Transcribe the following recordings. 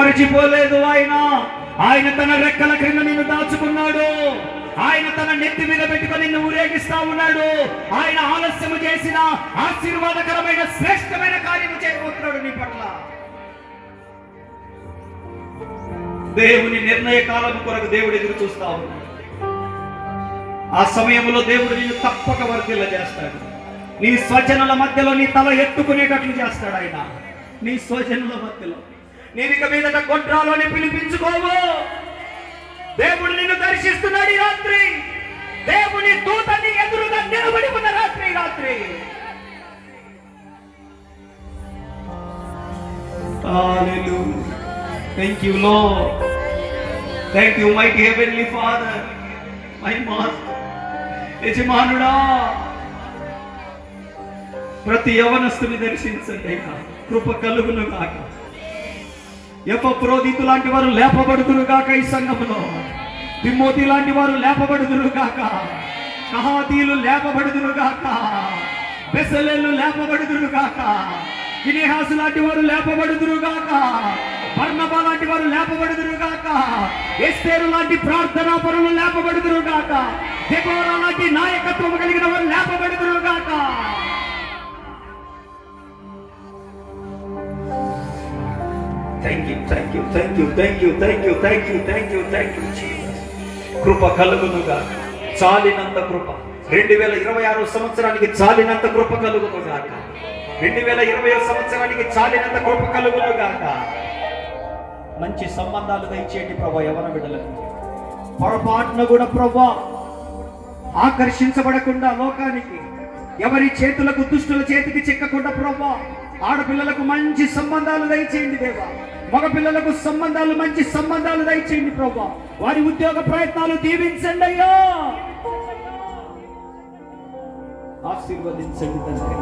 మరచిపోలేదు. ఆయన తన రెక్కల క్రింద నిన్ను దాచుకున్నాడు. ఆయన తన నెత్తి మీద పెట్టుకొని నిన్ను ఊరేగిస్తా ఉన్నాడు. ఆయన ఆలస్యము చేసిన ఆశీర్వాదకరమైన శ్రేష్టమైన కార్యము చేయబోతున్నాడు నీ పట్ల. దేవుని నిర్ణయ కాలం కొరకు దేవుడు ఎదురు చూస్తా ఉన్నాడు. ఆ సమయంలో దేవుడు నిన్ను తప్పక వర్ధిల్ల చేస్తాడు. నీ స్వజనుల మధ్యలో నీ తల ఎత్తుకునేటట్లు చేస్తాడు ఆయన. నీ స్వజనుల మధ్యలో నీవిక మీదట గొడ్రాలోని పిలిపించుకోవు. దేవుడు నిన్ను దర్శిస్తున్నాడు ఈ రాత్రి. దేవుని దూత నీ ఎదురుగా నిలబడి ఉన్న రాత్రి. Hallelujah. Thank you, Lord. Thank you, mighty heavenly Father, my Master. యజమానుడా, ప్రతి యవనస్తుని దర్శించండి. కృప కలుగును గాక. ఎపఫ్రోదితు లాంటి వారు లేపబడుదురు గాక. ఈ సంఘములో తిమోతి లాంటి వారు లేపబడుదురు గాక. కహాతీలు లేపబడుదురు గాక. బెసలేలు లేపబడుదురు గాక. గినేహాసు లాంటి వారు లేపబడుదురు గాక. బర్నబా లాంటి వారు లేపబడుదురు గాక. ఎస్తేరు లాంటి ప్రార్థనా పరులు లేపబడుదురు గాక. దెబోరా లాంటి నాయకత్వం కలిగిన వారు లేపబడుదురు గాక. Thank you Jesus. కృప కలుగును గాక. చాలినంత కృప 2026 సంవత్సరానికి చాలినంత కృప కలుగును గాక. 2020 సంవత్సరానికి చాలినంత కృప కలుగును గాక. మంచి సంబంధాలు దయచేయండి ప్రభా. యవన బిడ్డలకు పొరపాటున కూడా ప్రభా ఆకర్షించబడకుండా లోకానికి ఎవరి చేతులకు దుష్టుల చేతికి చిక్కకుండా ప్రభా ఆడపిల్లలకు మంచి సంబంధాలు దయచేయండి దేవా. మగ పిల్లలకు సంబంధాలు మంచి సంబంధాలు దయచేయండి ప్రభా. వారి ఉద్యోగ ప్రయత్నాలు దీవించండి అయ్యా. ఆశీర్వదించండి తండ్రి.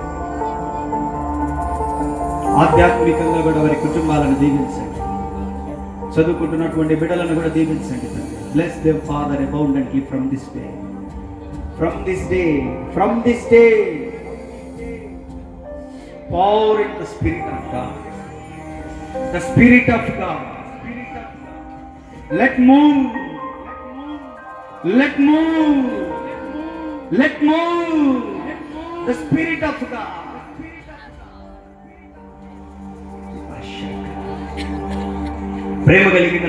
ఆధ్యాత్మికంగా కూడా వారి కుటుంబాలను దీవించండి. చదువుకుంటున్నటువంటి బిడ్డలను కూడా దీవించండి తండ్రి. Bless them father అబౌండెంట్లీ from this day pour in the Spirit of God. The Spirit of God. Let move. The Spirit of God. ప్రేమ కలిగిన